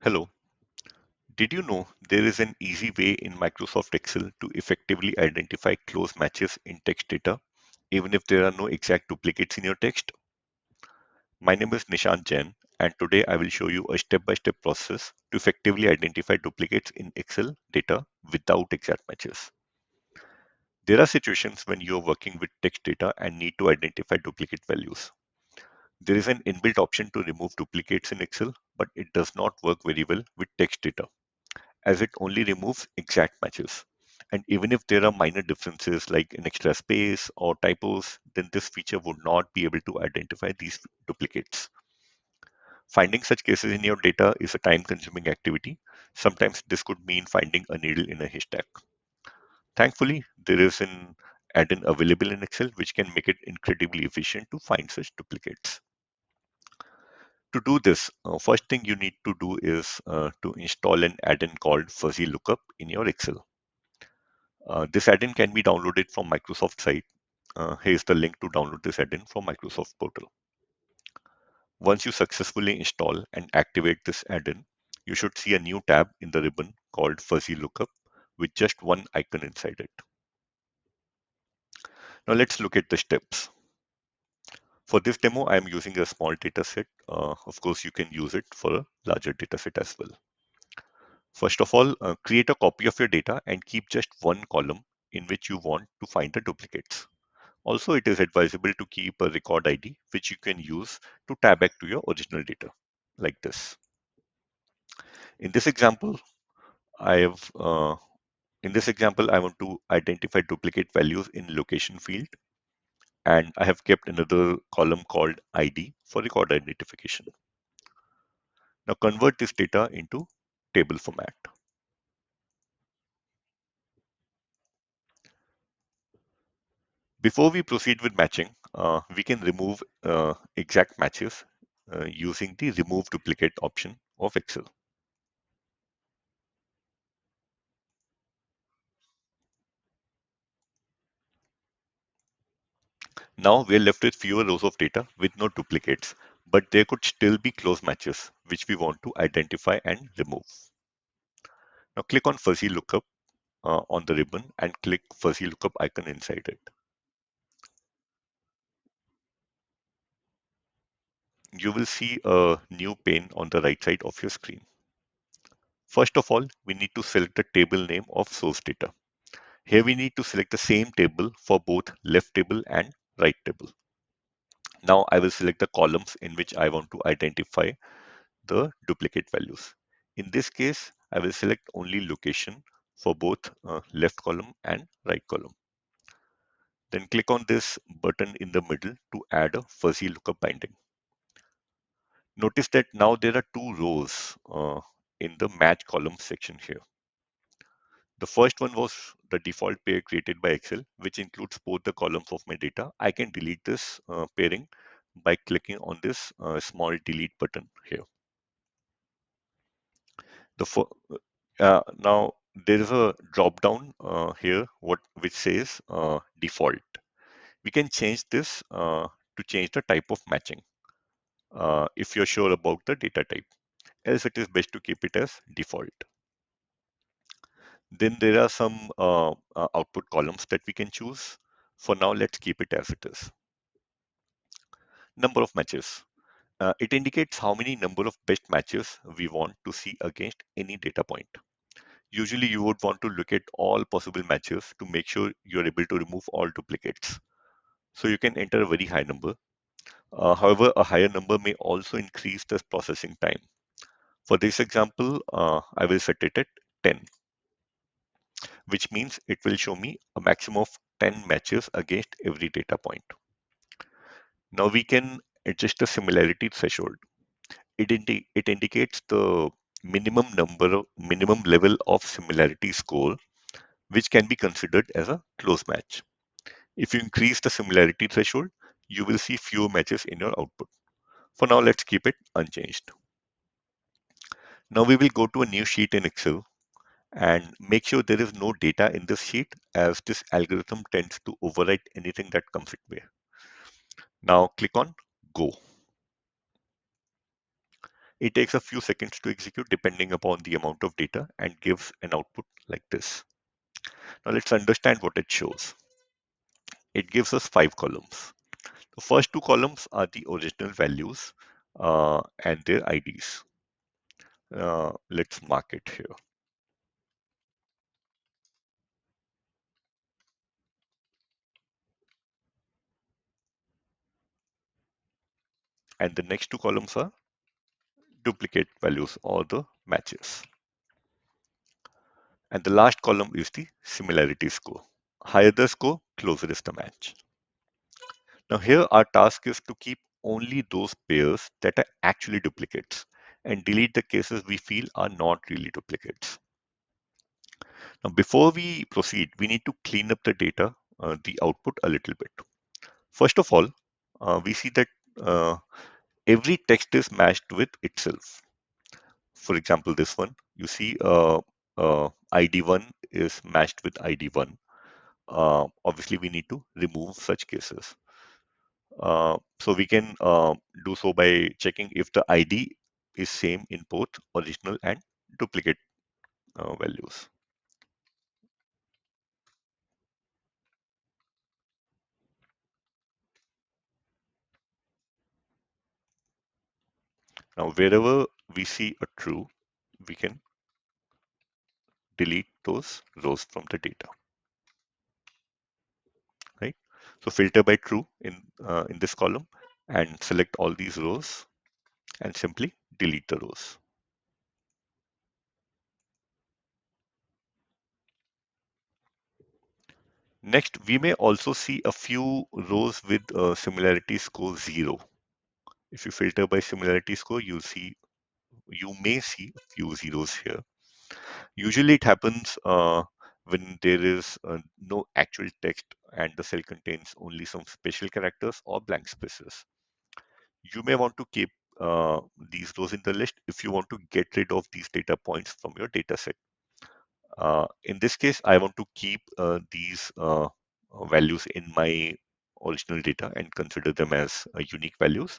Hello, did you know there is an easy way in Microsoft Excel to effectively identify close matches in text data, even if there are no exact duplicates in your text? My name is Nishant Jain, and today I will show you a step-by-step process to effectively identify duplicates in Excel data without exact matches. There are situations when you are working with text data and need to identify duplicate values. There is an inbuilt option to remove duplicates in Excel, but it does not work very well with text data, as it only removes exact matches. And even if there are minor differences like an extra space or typos, then this feature would not be able to identify these duplicates. Finding such cases in your data is a time-consuming activity. Sometimes this could mean finding a needle in a haystack. Thankfully, there is an add-in available in Excel which can make it incredibly efficient to find such duplicates. To do this, first thing you need to do is to install an add-in called Fuzzy Lookup in your Excel. This add-in can be downloaded from Microsoft site. Here's the link to download this add-in from Microsoft portal. Once you successfully install and activate this add-in, you should see a new tab in the ribbon called Fuzzy Lookup with just one icon inside it. Now let's look at the steps. For this demo, I am using a small data set. Of course, you can use it for a larger data set as well. First of all, create a copy of your data and keep just one column in which you want to find the duplicates. Also, it is advisable to keep a record ID, which you can use to tie back to your original data, like this. In this example, I have in this example, I want to identify duplicate values in location field, and I have kept another column called ID for record identification. Now convert this data into table format. Before we proceed with matching, we can remove exact matches using the remove duplicate option of Excel. Now we're left with fewer rows of data with no duplicates, but there could still be close matches, which we want to identify and remove. Now click on Fuzzy Lookup on the ribbon and click Fuzzy Lookup icon inside it. You will see a new pane on the right side of your screen. First of all, we need to select the table name of source data. Here we need to select the same table for both left table and right table. Now I will select the columns in which I want to identify the duplicate values. In this case, I will select only location for both left column and right column. Then click on this button in the middle to add a fuzzy lookup binding. Notice that now there are two rows in the match column section here. The first one was the default pair created by Excel, which includes both the columns of my data. I can delete this pairing by clicking on this small delete button here. The now there is a drop down here which says default. We can change this to change the type of matching if you're sure about the data type. Else it is best to keep it as default. Then there are some output columns that we can choose. For now, let's keep it as it is. Number of matches. It indicates how many number of best matches we want to see against any data point. Usually you would want to look at all possible matches to make sure you're able to remove all duplicates. So you can enter a very high number. However, a higher number may also increase the processing time. For this example, I will set it at 10, which means it will show me a maximum of 10 matches against every data point. Now we can adjust the similarity threshold. It indicates the minimum level of similarity score, which can be considered as a close match. If you increase the similarity threshold, you will see fewer matches in your output. For now, let's keep it unchanged. Now we will go to a new sheet in Excel and make sure there is no data in this sheet, as this algorithm tends to overwrite anything that comes its way. Now click on Go. It takes a few seconds to execute depending upon the amount of data and gives an output like this. Now let's understand what it shows. It gives us 5 columns. The first 2 columns are the original values and their IDs. Let's mark it here. And the next 2 columns are duplicate values or the matches. And the last column is the similarity score. Higher the score, closer is the match. Now here our task is to keep only those pairs that are actually duplicates and delete the cases we feel are not really duplicates. Now before we proceed, we need to clean up the data, the output a little bit. First of all, we see that uh, every text is matched with itself. For example, this one, you see ID1 is matched with ID1. Obviously, we need to remove such cases. So we can do so by checking if the ID is same in both original and duplicate values. Now, wherever we see a true, we can delete those rows from the data, right? So filter by true in this column and select all these rows and simply delete the rows. Next, we may also see a few rows with similarity score 0. If you filter by similarity score, you may see a few zeros here. Usually it happens when there is no actual text and the cell contains only some special characters or blank spaces. You may want to keep these rows in the list if you want to get rid of these data points from your data set. In this case, I want to keep these values in my original data and consider them as unique values.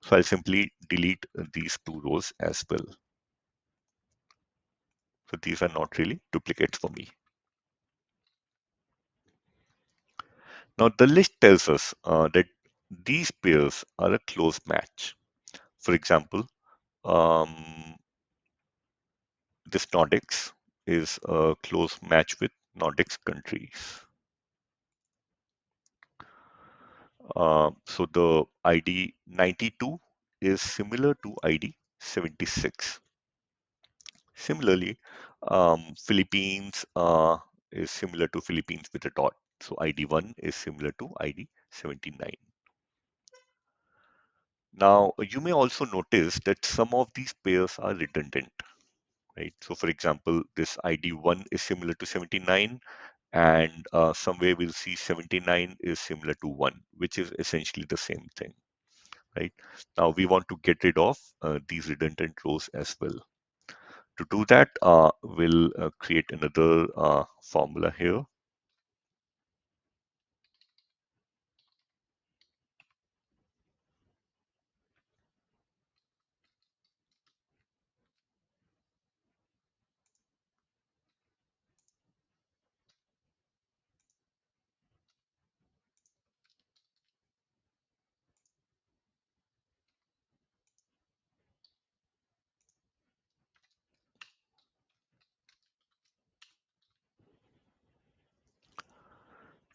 So I'll simply delete these 2 rows as well. So these are not really duplicates for me. Now the list tells us that these pairs are a close match. For example, um, this Nordics is a close match with Nordics countries. So the ID 92 is similar to ID 76. Similarly, Philippines is similar to Philippines with a dot. So ID1 is similar to ID 79. Now, you may also notice that some of these pairs are redundant, right? So for example, this ID1 is similar to 79 and somewhere we'll see 79 is similar to 1, which is essentially the same thing, right? Now we want to get rid of these redundant rows as well. To do that, we'll create another formula here.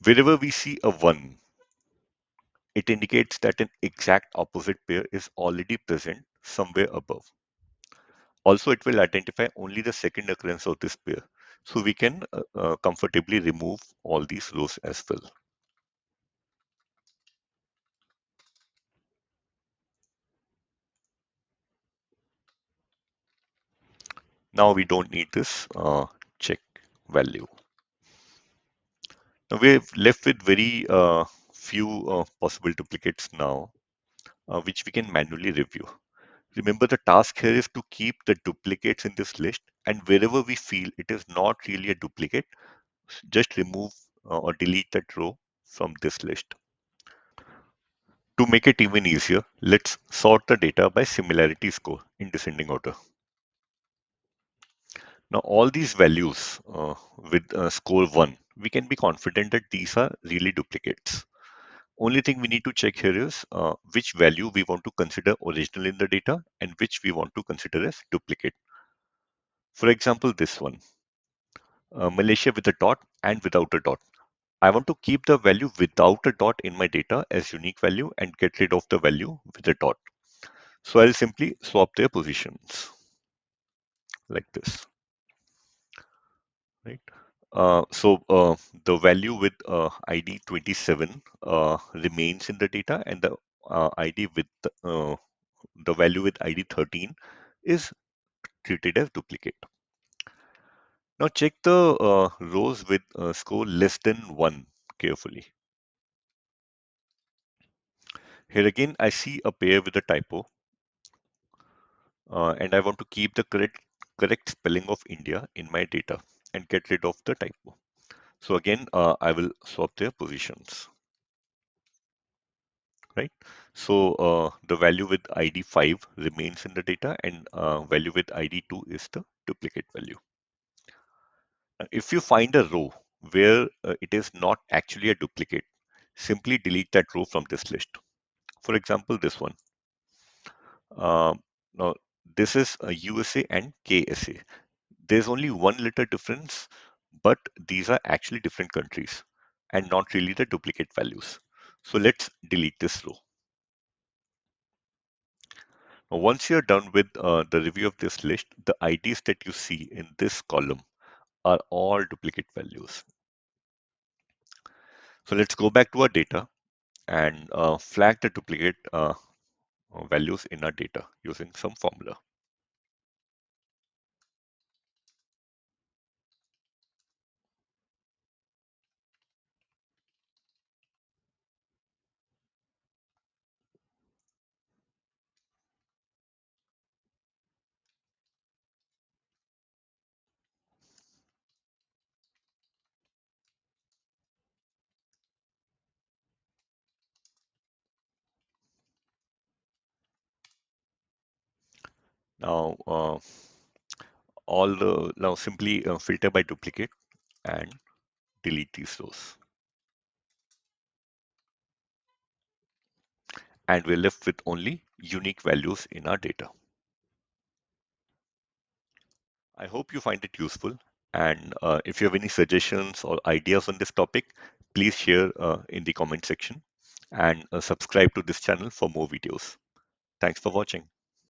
Wherever we see a 1, it indicates that an exact opposite pair is already present somewhere above. Also, it will identify only the second occurrence of this pair. So we can comfortably remove all these rows as well. Now we don't need this check value. Now we're left with very few possible duplicates now, which we can manually review. Remember, the task here is to keep the duplicates in this list, and wherever we feel it is not really a duplicate, just remove or delete that row from this list. To make it even easier, let's sort the data by similarity score in descending order. Now, all these values with score 1, we can be confident that these are really duplicates. Only thing we need to check here is which value we want to consider original in the data and which we want to consider as duplicate. For example, this one, Malaysia with a dot and without a dot. I want to keep the value without a dot in my data as unique value and get rid of the value with a dot. So I'll simply swap their positions like this, right? So the value with ID 27 remains in the data, and the ID with the value with ID 13 is treated as duplicate. Now check the rows with score less than 1 carefully. Here again, I see a pair with a typo, and I want to keep the correct spelling of India in my data and get rid of the typo. So again, I will swap their positions, right? So the value with ID 5 remains in the data, and value with ID 2 is the duplicate value. Now, if you find a row where it is not actually a duplicate, simply delete that row from this list. For example, this one. Now, this is USA and KSA. There's only one letter difference, but these are actually different countries and not really the duplicate values. So let's delete this row. Now, once you're done with the review of this list, the IDs that you see in this column are all duplicate values. So let's go back to our data and flag the duplicate values in our data using some formula. Now, now simply filter by duplicate and delete these rows. And we're left with only unique values in our data. I hope you find it useful. And if you have any suggestions or ideas on this topic, please share in the comment section and subscribe to this channel for more videos. Thanks for watching.